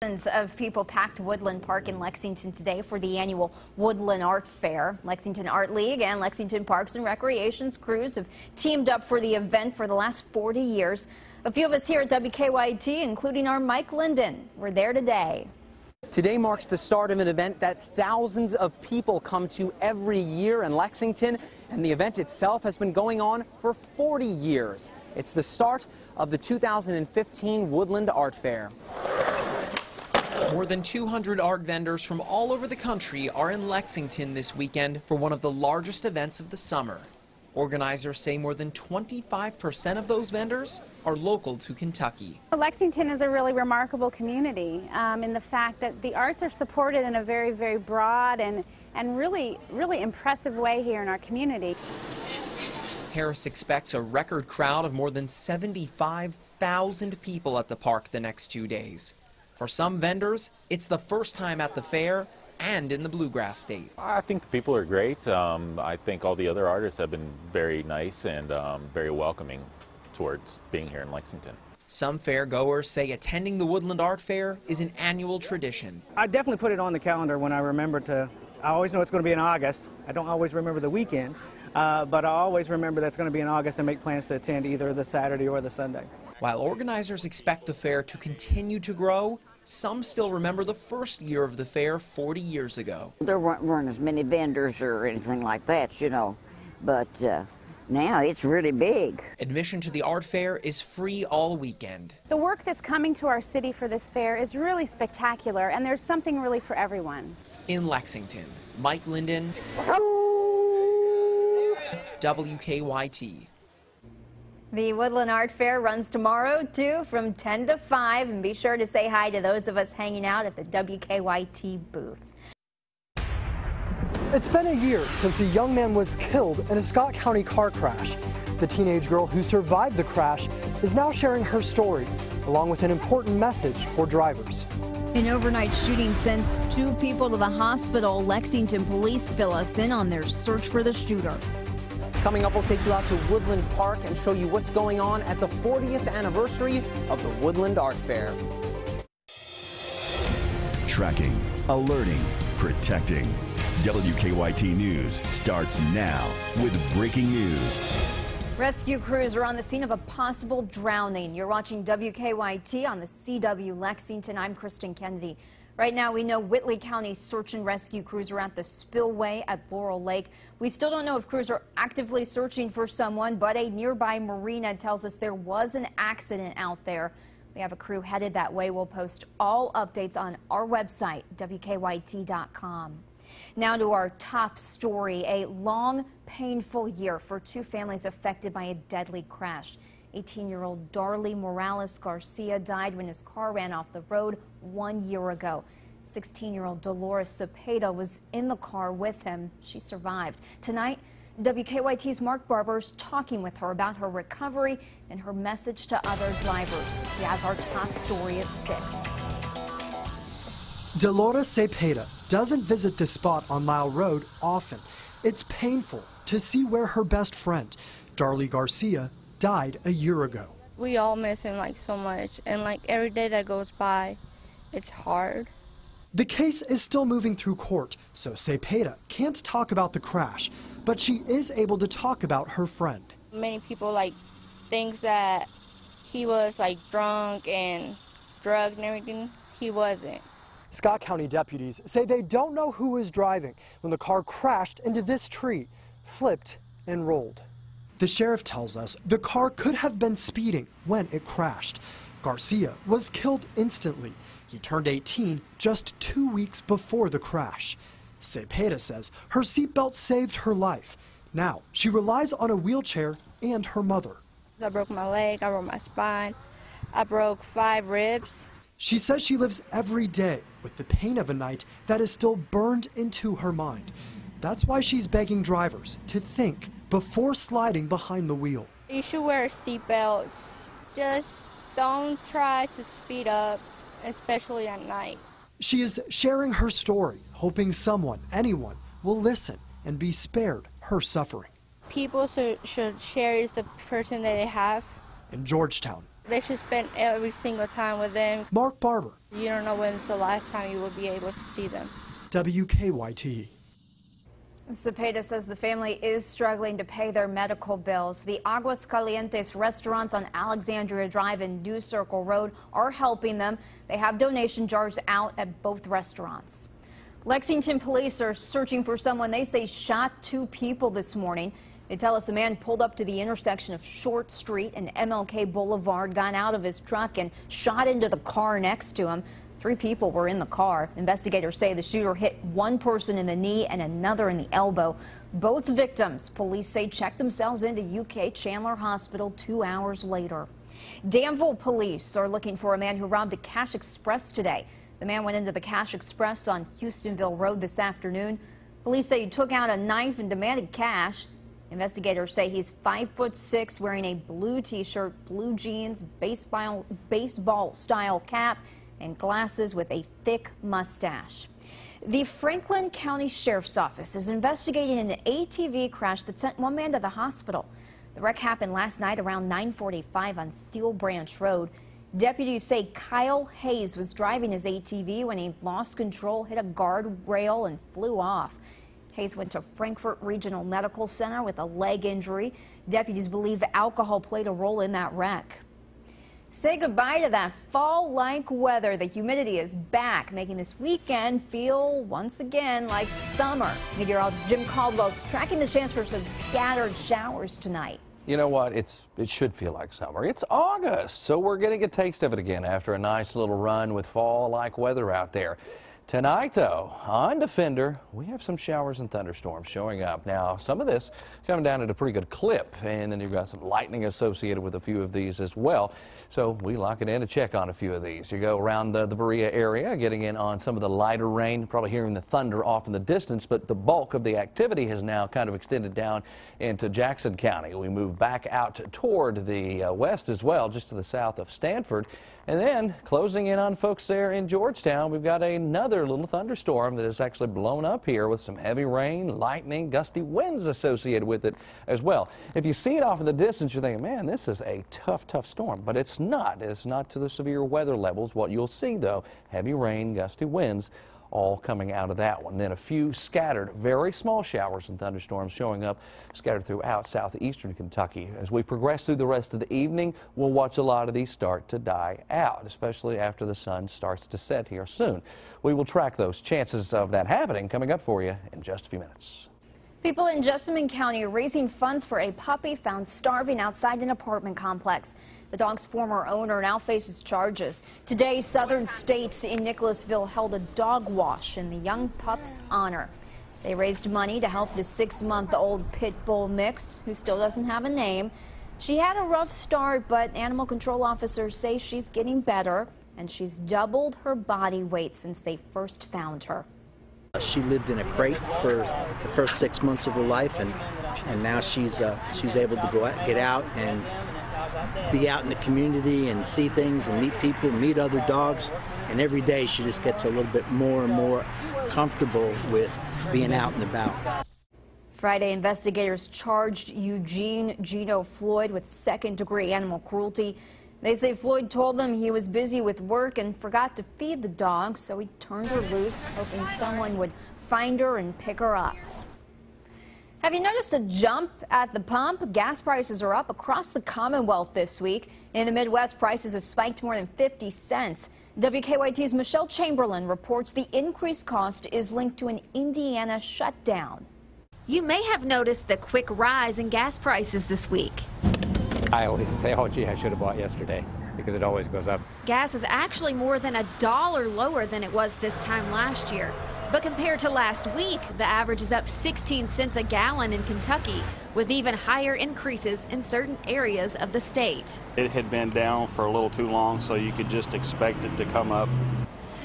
Thousands of people packed Woodland Park in Lexington today for the annual Woodland Art Fair. Lexington Art League and Lexington Parks and Recreations crews have teamed up for the event for the last 40 years. A few of us here at WKYT, including our Mike Linden, were there today. Today marks the start of an event that thousands of people come to every year in Lexington, and the event itself has been going on for 40 years. It's the start of the 2015 Woodland Art Fair. More than 200 art vendors from all over the country are in Lexington this weekend for one of the largest events of the summer. Organizers say more than 25% of those vendors are local to Kentucky. Lexington is a really remarkable community in the fact that the arts are supported in a very, very broad and really impressive way here in our community. Harris expects a record crowd of more than 75,000 people at the park the next 2 days. For some vendors, it's the first time at the fair and in the Bluegrass State. I think the people are great. I think all the other artists have been very nice and very welcoming towards being here in Lexington. Some fair goers say attending the Woodland Art Fair is an annual tradition. I definitely put it on the calendar when I remember to. I always know it's going to be in August. I don't always remember the weekend, but I always remember that it's going to be in August and make plans to attend either the Saturday or the Sunday. While organizers expect the fair to continue to grow, some still remember the first year of the fair 40 years ago. There weren't as many vendors or anything like that, you know, but now it's really big. Admission to the art fair is free all weekend. The work that's coming to our city for this fair is really spectacular, and there's something really for everyone. In Lexington, Mike Linden, WKYT. The Woodland Art Fair runs tomorrow, too, from 10 to 5. And be sure to say hi to those of us hanging out at the WKYT booth. It's been a year since a young man was killed in a Scott County car crash. The teenage girl who survived the crash is now sharing her story, along with an important message for drivers. An overnight shooting sends 2 people to the hospital. Lexington police fill us in on their search for the shooter. Coming up, we'll take you out to Woodland Park and show you what's going on at the 40th anniversary of the Woodland Art Fair. Tracking, alerting, protecting. WKYT News starts now with breaking news. Rescue crews are on the scene of a possible drowning. You're watching WKYT on the CW Lexington. I'm Kristen Kennedy. Right now, we know Whitley County search and rescue crews are at the spillway at Laurel Lake. We still don't know if crews are actively searching for someone, but a nearby marina tells us there was an accident out there. We have a crew headed that way. We'll post all updates on our website, WKYT.com. Now to our top story. A long, painful year for 2 families affected by a deadly crash. 18-year-old Darley Morales Garcia died when his car ran off the road 1 year ago. 16-year-old Dolores Cepeda was in the car with him. She survived. Tonight, WKYT's Mark Barber is talking with her about her recovery and her message to other drivers. He has our top story at 6. Dolores Cepeda doesn't visit this spot on Lyle Road often. It's painful to see where her best friend, Darley Garcia, died a year ago. We all miss him so much, and every day that goes by, it's hard. The case is still moving through court, so Cepeda can't talk about the crash, but she is able to talk about her friend. Many people thinks that he was drunk and drugged and everything. He wasn't. Scott County deputies say they don't know who was driving when the car crashed into this tree, flipped and rolled. The sheriff tells us the car could have been speeding when it crashed. Garcia was killed instantly. He turned 18 just 2 weeks before the crash. Cepeda says her seatbelt saved her life. Now she relies on a wheelchair and her mother. I broke my leg, I broke my spine, I broke 5 ribs. She says she lives every day with the pain of a night that is still burned into her mind. That's why she's begging drivers to think before sliding behind the wheel. You should wear seatbelts. Just don't try to speed up, especially at night. She is sharing her story, hoping someone, anyone, will listen and be spared her suffering. People should share the person that they have. In Georgetown, They should spend every single time with them. Mark Barber. You don't know when's the last time you will be able to see them. WKYT. Cepeda says the family is struggling to pay their medical bills. The Aguas Calientes restaurants on Alexandria Drive and New Circle Road are helping them. They have donation jars out at both restaurants. Lexington police are searching for someone they say shot 2 people this morning. They tell us a man pulled up to the intersection of Short Street and MLK Boulevard, got out of his truck and shot into the car next to him. 3 people were in the car. Investigators say the shooter hit one person in the knee and another in the elbow. Both victims, police say, checked themselves into UK Chandler Hospital 2 hours later. Danville police are looking for a man who robbed a Cash Express today. The man went into the Cash Express on Houstonville Road this afternoon. Police say he took out a knife and demanded cash. Investigators say he's 5'6", wearing a blue T-shirt, blue jeans, baseball-style cap, and glasses with a thick mustache. The Franklin County Sheriff's Office is investigating an ATV crash that sent one man to the hospital. The wreck happened last night around 9:45 on Steel Branch Road. Deputies say Kyle Hayes was driving his ATV when he lost control, hit a guardrail, and flew off. Hayes went to Frankfort Regional Medical Center with a leg injury. Deputies believe alcohol played a role in that wreck. Say goodbye to that fall-like weather. The humidity is back, making this weekend feel once again like summer. Meteorologist Jim Caldwell's tracking the chance for some scattered showers tonight. You know what? It should feel like summer. It's August, so we're getting a taste of it again after a nice little run with fall-like weather out there. Tonight, though, on Defender, we have some showers and thunderstorms showing up. Now, some of this coming down at a pretty good clip, and then you've got some lightning associated with a few of these as well. So we lock it in to check on a few of these. You go around the Berea area, getting in on some of the lighter rain, probably hearing the thunder off in the distance, but the bulk of the activity has now kind of extended down into Jackson County. We move back out toward the west as well, just to the south of Stanford. And then closing in on folks there in Georgetown, we've got another little thunderstorm that has actually blown up here with some heavy rain, lightning, gusty winds associated with it as well. If you see it off in the distance, you're thinking, man, this is a tough storm. But it's not. It's not to the severe weather levels. What you'll see, though, heavy rain, gusty winds, all coming out of that one. Then a few scattered, very small showers and thunderstorms showing up scattered throughout southeastern Kentucky. As we progress through the rest of the evening, we'll watch a lot of these start to die out, especially after the sun starts to set here soon. We will track those chances of that happening coming up for you in just a few minutes. People in Jessamine County are raising funds for a puppy found starving outside an apartment complex. The dog's former owner now faces charges. Today, Southern States in Nicholasville held a dog wash in the young pup's honor. They raised money to help the 6-month-old pit bull mix, who still doesn't have a name. She had a rough start, but animal control officers say she's getting better, and she's doubled her body weight since they first found her. She lived in a crate for the first 6 months of her life, and now she's able to get out and be out in the community and see things and meet people, meet other dogs, and every day she just gets a little bit more and more comfortable with being out and about. Friday, investigators charged Eugene Gino Floyd with second-degree animal cruelty. They say Floyd told them he was busy with work and forgot to feed the dog, so he turned her loose, hoping someone would find her and pick her up. Have you noticed a jump at the pump? Gas prices are up across the Commonwealth this week. In the Midwest, prices have spiked more than 50 cents. WKYT's Michelle Chamberlain reports the increased cost is linked to an Indiana shutdown. You may have noticed the quick rise in gas prices this week. I always say, oh, gee, I should have bought yesterday, because it always goes up. Gas is actually more than $1 lower than it was this time last year. But compared to last week, the average is up 16 cents a gallon in Kentucky, with even higher increases in certain areas of the state. It had been down for a little too long, so you could just expect it to come up.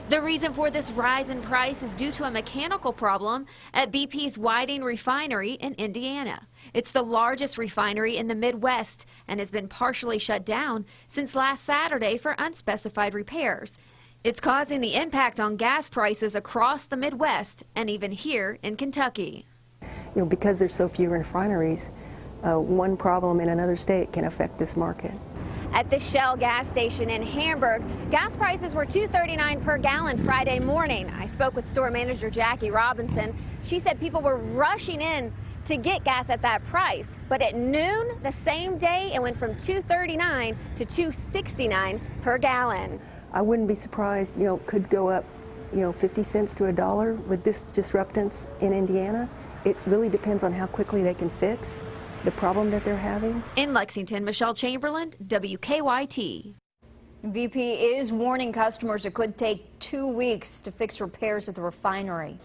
The reason for this rise in price is due to a mechanical problem at BP's Whiting refinery in Indiana. It's the largest refinery in the Midwest and has been partially shut down since last Saturday for unspecified repairs. It's causing the impact on gas prices across the Midwest and even here in Kentucky. Because there's so few refineries, one problem in another state can affect this market. At the Shell gas station in Hamburg, gas prices were $2.39 per gallon Friday morning. I spoke with store manager Jackie Robinson. She said people were rushing in to get gas at that price. But at noon the same day, it went from $2.39 to $2.69 per gallon. I wouldn't be surprised, could go up, 50 cents to $1 with this disruptance in Indiana. It really depends on how quickly they can fix the problem that they're having. In Lexington, Michelle Chamberlain, WKYT. BP is warning customers it could take 2 weeks to fix repairs at the refinery.